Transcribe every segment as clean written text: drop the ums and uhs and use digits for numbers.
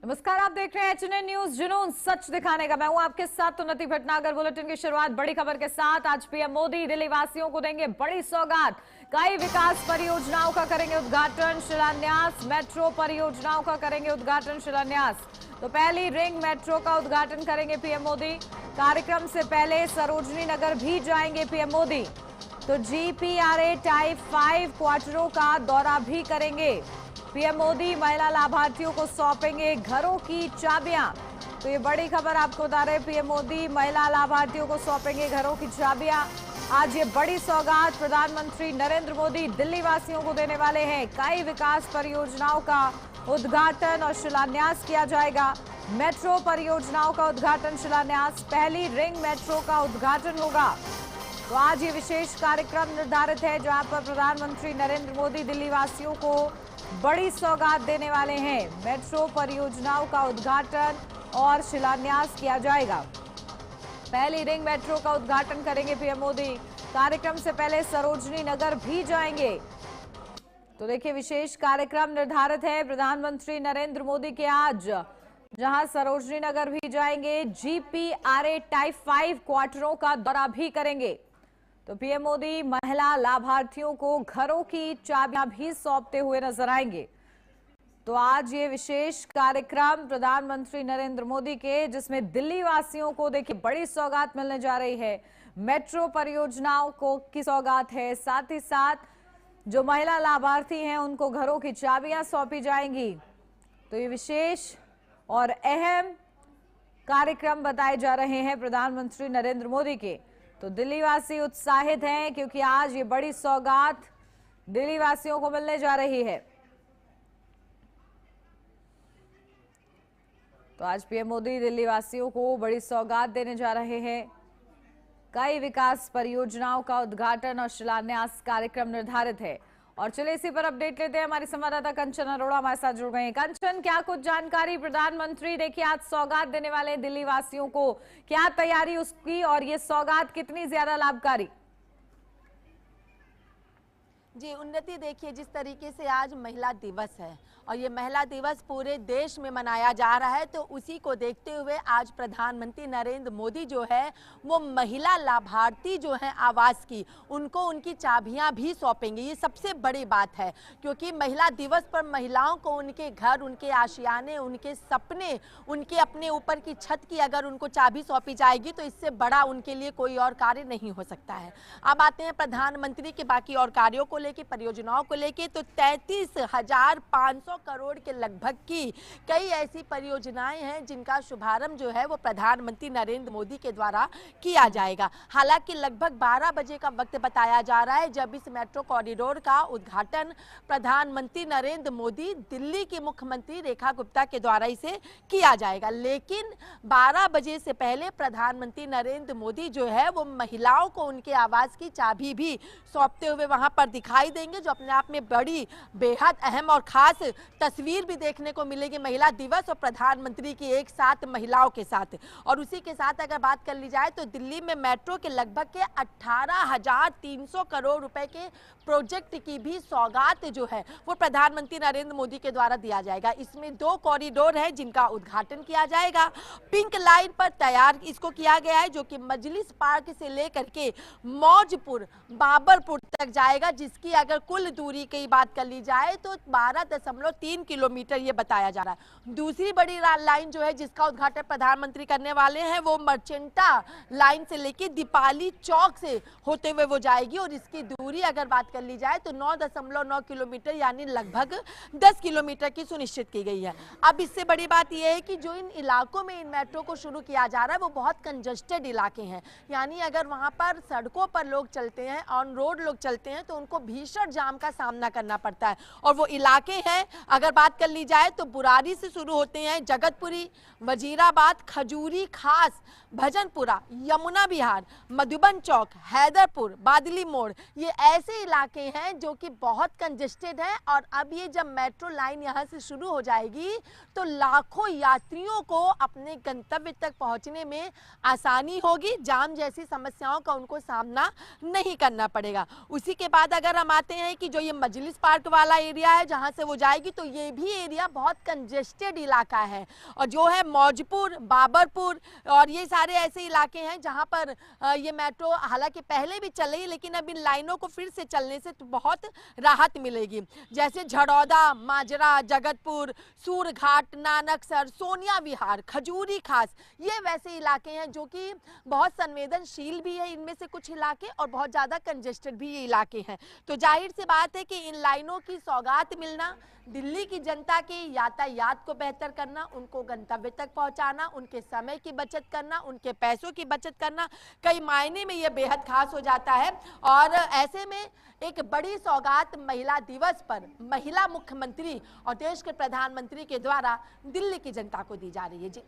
नमस्कार, आप देख रहे हैं एचएनएन न्यूज जुनून सच दिखाने का। मैं हूं आपके साथ उन्नति भटनागर। बुलेटिन की शुरुआत बड़ी खबर के साथ। आज पीएम मोदी दिल्ली वासियों को देंगे बड़ी सौगात। कई विकास परियोजनाओं का करेंगे उद्घाटन शिलान्यास। मेट्रो परियोजनाओं का करेंगे उद्घाटन शिलान्यास। तो पहली रिंग मेट्रो का उद्घाटन करेंगे पीएम मोदी। कार्यक्रम से पहले सरोजनी नगर भी जाएंगे पीएम मोदी। तो जीपीआरए टाइप 5 क्वार्टरों का दौरा भी करेंगे पीएम मोदी। महिला लाभार्थियों को सौंपेंगे घरों की चाबियां। तो ये बड़ी खबर आपको बता रहे, पीएम मोदी महिला लाभार्थियों को सौंपेंगे घरों की चाबियां। आज ये बड़ी सौगात प्रधानमंत्री नरेंद्र मोदी दिल्ली वासियों को देने वाले हैं। कई विकास परियोजनाओं का उद्घाटन और शिलान्यास किया जाएगा। मेट्रो परियोजनाओं का उद्घाटन शिलान्यास, पहली रिंग मेट्रो का उद्घाटन होगा। तो आज ये विशेष कार्यक्रम निर्धारित है जहां पर प्रधानमंत्री नरेंद्र मोदी दिल्ली वासियों को बड़ी सौगात देने वाले हैं। मेट्रो परियोजनाओं का उद्घाटन और शिलान्यास किया जाएगा। पहली रिंग मेट्रो का उद्घाटन करेंगे पीएम मोदी। कार्यक्रम से पहले सरोजनी नगर भी जाएंगे। तो देखिए, विशेष कार्यक्रम निर्धारित है प्रधानमंत्री नरेंद्र मोदी के आज, जहां सरोजनी नगर भी जाएंगे। जीपीआरए टाइप 5 क्वार्टरों का दौरा भी करेंगे। तो पीएम मोदी महिला लाभार्थियों को घरों की चाबियां भी सौंपते हुए नजर आएंगे। तो आज ये विशेष कार्यक्रम प्रधानमंत्री नरेंद्र मोदी के, जिसमें दिल्ली वासियों को देखिए बड़ी सौगात मिलने जा रही है। मेट्रो परियोजनाओं को की सौगात है, साथ ही साथ जो महिला लाभार्थी हैं उनको घरों की चाबियां सौंपी जाएंगी। तो ये विशेष और अहम कार्यक्रम बताए जा रहे हैं प्रधानमंत्री नरेंद्र मोदी के। तो दिल्ली वासी उत्साहित हैं क्योंकि आज ये बड़ी सौगात दिल्ली वासियों को मिलने जा रही है। तो आज पीएम मोदी दिल्ली वासियों को बड़ी सौगात देने जा रहे हैं। कई विकास परियोजनाओं का उद्घाटन और शिलान्यास कार्यक्रम निर्धारित है। और चलिए इसी पर अपडेट लेते हैं। हमारी संवाददाता कंचन अरोड़ा हमारे साथ जुड़ गए हैं। कंचन, क्या कुछ जानकारी? प्रधानमंत्री देखिए आज सौगात देने वाले हैं दिल्ली वासियों को, क्या तैयारी उसकी और ये सौगात कितनी ज्यादा लाभकारी? जी उन्नति, देखिए जिस तरीके से आज महिला दिवस है और ये महिला दिवस पूरे देश में मनाया जा रहा है, तो उसी को देखते हुए आज प्रधानमंत्री नरेंद्र मोदी जो है वो महिला लाभार्थी जो हैं आवास की, उनको उनकी चाबियां भी सौंपेंगे। ये सबसे बड़ी बात है क्योंकि महिला दिवस पर महिलाओं को उनके घर, उनके आशियाने, उनके सपने, उनके अपने ऊपर की छत की अगर उनको चाबी सौंपी जाएगी तो इससे बड़ा उनके लिए कोई और कार्य नहीं हो सकता है। अब आते हैं प्रधानमंत्री के बाकी और कार्यों को लेके, परियोजनाओं को लेके। तो 33,500 करोड़ के लगभग की कई ऐसी परियोजनाएं हैं जिनका शुभारंभ जो है वो प्रधानमंत्री नरेंद्र मोदी के द्वारा किया जाएगा। हालांकि लगभग 12 बजे का वक्त बताया जा रहा है जब इस मेट्रो कॉरिडोर का उद्घाटन प्रधानमंत्री नरेंद्र मोदी दिल्ली की मुख्यमंत्री रेखा गुप्ता के द्वारा इसे किया जाएगा। लेकिन 12 बजे से पहले प्रधानमंत्री नरेंद्र मोदी जो है वो महिलाओं को उनके आवास की चाबी भी सौंपते हुए वहां पर दिखाई देंगे, जो अपने आप में बड़ी बेहद अहम और खास तस्वीर भी देखने को मिलेगी महिला दिवस और प्रधानमंत्री की एक साथ महिलाओं के साथ। और उसी के साथ अगर बात कर ली जाए तो दिल्ली में मेट्रो के लगभग के 18,300 करोड़ रुपए के प्रोजेक्ट की भी सौगात जो है वो प्रधानमंत्री नरेंद्र मोदी के द्वारा दिया जाएगा। इसमें 2 कॉरिडोर है जिनका उद्घाटन किया जाएगा। पिंक लाइन पर तैयार इसको किया गया है जो कि मजलिस पार्क से लेकर के मौजपुर, बाबरपुर तक जाएगा, जिसकी अगर कुल दूरी की बात कर ली जाए तो 12.3 किलोमीटर ये बताया जा रहा है। दूसरी बड़ी लाइन जो है जिसका उद्घाटन प्रधानमंत्री करने वाले हैं वो मर्चेंटा लाइन से लेकर दीपाली चौक से होते हुए वो जाएगी और इसकी दूरी अगर बात कर ली जाए तो 9.9 किलोमीटर यानी लगभग 10 किलोमीटर की सुनिश्चित की गई है। अब इससे बड़ी बात यह है कि जो इन इलाकों में इन मेट्रो को शुरू किया जा रहा है वो बहुत कंजस्टेड इलाके हैं, यानी अगर वहां पर सड़कों पर लोग चलते हैं, ऑन रोड लोग चलते हैं तो उनको भीषण जाम का सामना करना पड़ता है। और वो इलाके हैं अगर बात कर ली जाए तो बुरारी से शुरू होते हैं, जगतपुरी, वजीराबाद, खजूरी खास, भजनपुरा, यमुना विहार, मधुबन चौक, हैदरपुर, बादली मोड़, ये ऐसे इलाके हैं जो कि बहुत कंजेस्टेड हैं। और अब ये जब मेट्रो लाइन यहाँ से शुरू हो जाएगी तो लाखों यात्रियों को अपने गंतव्य तक पहुँचने में आसानी होगी, जाम जैसी समस्याओं का उनको सामना नहीं करना पड़ेगा। उसी के बाद अगर अगर हम आते हैं कि जो ये मजलिस पार्क वाला एरिया है जहाँ से वो जाएगी, तो ये भी एरिया बहुत कंजेस्टेड इलाका है। और जो है मौजपुर, बाबरपुर और ये सारे ऐसे इलाके हैं जहाँ पर ये मेट्रो हालांकि पहले भी चल रही है, लेकिन अब इन लाइनों को फिर से चलने से तो बहुत राहत मिलेगी। जैसे झड़ौदा, माजरा, जगतपुर, सूरघाट, नानकसर, सोनिया विहार, खजूरी खास, ये वैसे इलाके हैं जो कि बहुत संवेदनशील भी है इनमें से कुछ इलाके, और बहुत ज़्यादा कंजेस्टेड भी ये इलाके हैं। तो जाहिर सी बात है कि इन लाइनों की सौगात मिलना, दिल्ली की जनता के यातायात को बेहतर करना, उनको गंतव्य तक पहुंचाना, उनके समय की बचत करना, उनके पैसों की बचत करना, कई मायने में ये बेहद खास हो जाता है। और ऐसे में एक बड़ी सौगात महिला दिवस पर महिला मुख्यमंत्री और देश के प्रधानमंत्री के द्वारा दिल्ली की जनता को दी जा रही है। जी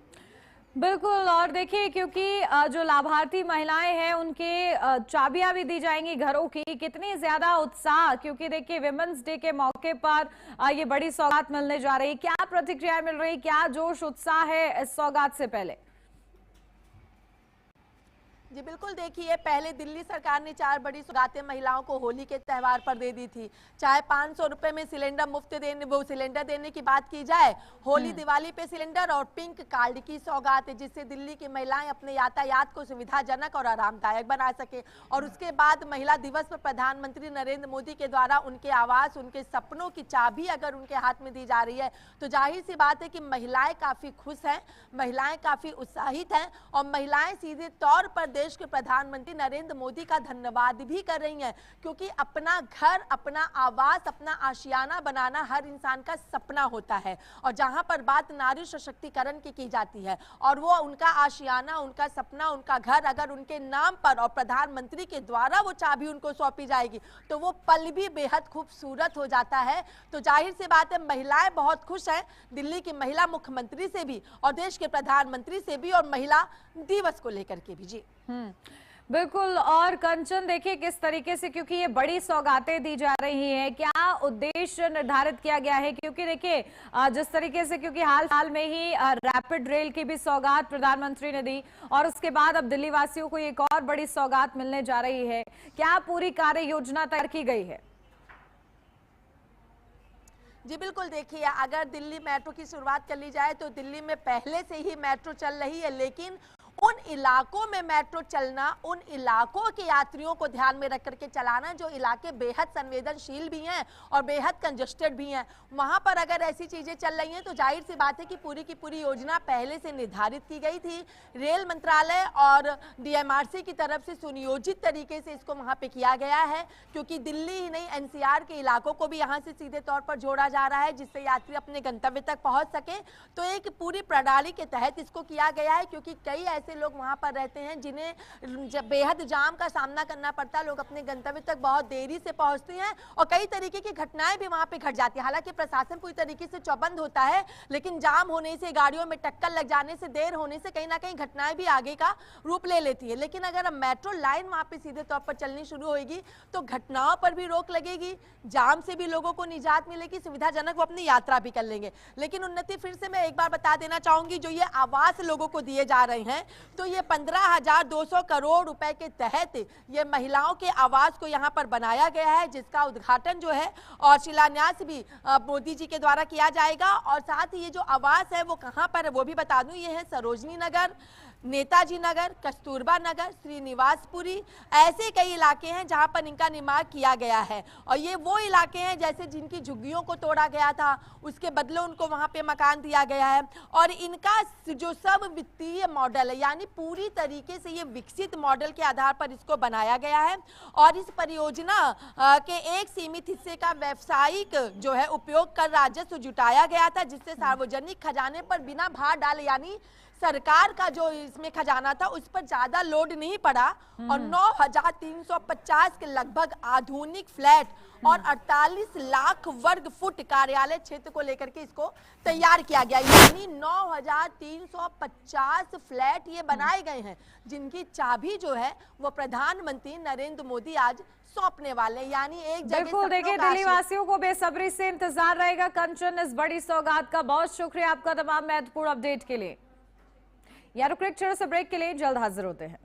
बिल्कुल। और देखिए, क्योंकि जो लाभार्थी महिलाएं हैं उनके चाबियां भी दी जाएंगी घरों की, कितनी ज्यादा उत्साह, क्योंकि देखिए विमेंस डे के मौके पर ये बड़ी सौगात मिलने जा रही है। क्या प्रतिक्रिया मिल रही, क्या जोश उत्साह है इस सौगात से पहले? जी बिल्कुल, देखिए पहले दिल्ली सरकार ने 4 बड़ी सौगातें महिलाओं को होली के त्यौहार पर दे दी थी। चाहे 500 रुपए में सिलेंडर मुफ्त देने, वो सिलेंडर देने की बात की जाए, होली दिवाली पे सिलेंडर और पिंक कार्ड की सौगात है, जिससे दिल्ली की महिलाएं अपने यातायात को सुविधाजनक और आरामदायक बना सके। और उसके बाद महिला दिवस पर प्रधानमंत्री नरेंद्र मोदी के द्वारा उनके आवास, उनके सपनों की चाबी अगर उनके हाथ में दी जा रही है, तो जाहिर सी बात है कि महिलाएं काफी खुश हैं, महिलाएं काफी उत्साहित हैं, और महिलाएं सीधे तौर पर देश के प्रधानमंत्री नरेंद्र मोदी का धन्यवाद भी कर रही हैं, क्योंकि अपना घर, अपना आवास, अपना आशियाना बनाना हर इंसान का सपना होता है। और जहां पर बात नारी सशक्तिकरण की जाती है, और वो उनका आशियाना, उनका सपना, उनका घर अगर उनके नाम पर और प्रधानमंत्री के द्वारा वो चाबी उनको सौंपी जाएगी, तो वो पल भी बेहद खूबसूरत हो जाता है। तो जाहिर सी बात है महिलाएं बहुत खुश हैं दिल्ली की महिला मुख्यमंत्री से भी, और देश के प्रधानमंत्री से भी, और महिला दिवस को लेकर के भी। जी बिल्कुल। और कंचन, देखिए किस तरीके से, क्योंकि ये बड़ी सौगातें दी जा रही हैं, क्या उद्देश्य निर्धारित किया गया है? क्योंकि देखिए जिस तरीके से, क्योंकि हाल में ही रैपिड रेल की भी सौगात प्रधानमंत्री ने दी, और उसके बाद अब दिल्ली वासियों को एक और बड़ी सौगात मिलने जा रही है, क्या पूरी कार्य योजना तैयार की गई है? जी बिल्कुल, देखिए अगर दिल्ली मेट्रो की शुरुआत कर ली जाए तो दिल्ली में पहले से ही मेट्रो चल रही है, लेकिन उन इलाकों में मेट्रो चलना, उन इलाकों के यात्रियों को ध्यान में रख करके चलाना जो इलाके बेहद संवेदनशील भी हैं और बेहद कंजेस्टेड भी हैं, वहां पर अगर ऐसी चीजें चल रही हैं तो जाहिर सी बात है कि पूरी की पूरी योजना पहले से निर्धारित की गई थी। रेल मंत्रालय और डीएमआरसी की तरफ से सुनियोजित तरीके से इसको वहां पे किया गया है, क्योंकि दिल्ली ही नहीं एनसीआर के इलाकों को भी यहाँ से सीधे तौर पर जोड़ा जा रहा है, जिससे यात्री अपने गंतव्य तक पहुंच सके। तो एक पूरी प्रणाली के तहत इसको किया गया है, क्योंकि कई ऐसे लोग वहां पर रहते हैं जिन्हें बेहद जाम का सामना करना पड़ता है, लोग अपने गंतव्य तक बहुत देरी से पहुंचते हैं, और कई तरीके की घटनाएं भी वहां पे घट जाती है। हालांकि प्रशासन पूरी तरीके से चौबंद होता है, लेकिन जाम होने से, गाड़ियों में टक्कर लग जाने से, देर होने से कहीं ना कहीं घटनाएं भी आगे का रूप ले लेती है। लेकिन अगर अब मेट्रो लाइन वहां पे सीधे तौर पर चलनी शुरू होगी तो घटनाओं पर भी रोक लगेगी, जाम से भी लोगों को निजात मिलेगी, सुविधाजनक वो अपनी यात्रा भी कर लेंगे। लेकिन उन्नति, फिर से मैं एक बार बता देना चाहूंगी, जो ये आवास लोगों को दिए जा रहे हैं, तो ये 15,200 करोड़ रुपए के तहत ये महिलाओं के आवास को यहाँ पर बनाया गया है, जिसका उद्घाटन जो है और शिलान्यास भी मोदी जी के द्वारा किया जाएगा। और साथ ही ये जो आवास है वो कहाँ पर है वो भी बता दूं, ये है सरोजनी नगर, नेताजी नगर, कस्तूरबा नगर, श्रीनिवासपुरी, ऐसे कई इलाके हैं जहां पर इनका निर्माण किया गया है। और ये वो इलाके हैं जैसे जिनकी झुग्गियों को तोड़ा गया था, उसके बदले उनको वहां पे मकान दिया गया है। और इनका जो सब वित्तीय मॉडल है, यानी पूरी तरीके से ये विकसित मॉडल के आधार पर इसको बनाया गया है। और इस परियोजना के एक सीमित हिस्से का व्यावसायिक जो है उपयोग कर राजस्व जुटाया गया था, जिससे सार्वजनिक खजाने पर बिना भार डाले, यानी सरकार का जो इसमें खजाना था उस पर ज्यादा लोड नहीं पड़ा। और 9,350 के लगभग आधुनिक फ्लैट और 48 लाख वर्ग फुट कार्यालय क्षेत्र को लेकर के इसको तैयार किया गया, यानी 9,350 फ्लैट ये बनाए गए हैं, जिनकी चाबी जो है वो प्रधानमंत्री नरेंद्र मोदी आज सौंपने वाले, यानी एक जगह। बिल्कुल, देखिए दिल्ली वासियों को बेसब्री से इंतजार रहेगा कंचन इस बड़ी सौगात का। बहुत शुक्रिया आपका तमाम महत्वपूर्ण अपडेट के लिए। यार, क्रिक छोड़ो से ब्रेक के लिए, जल्द हाजिर होते हैं।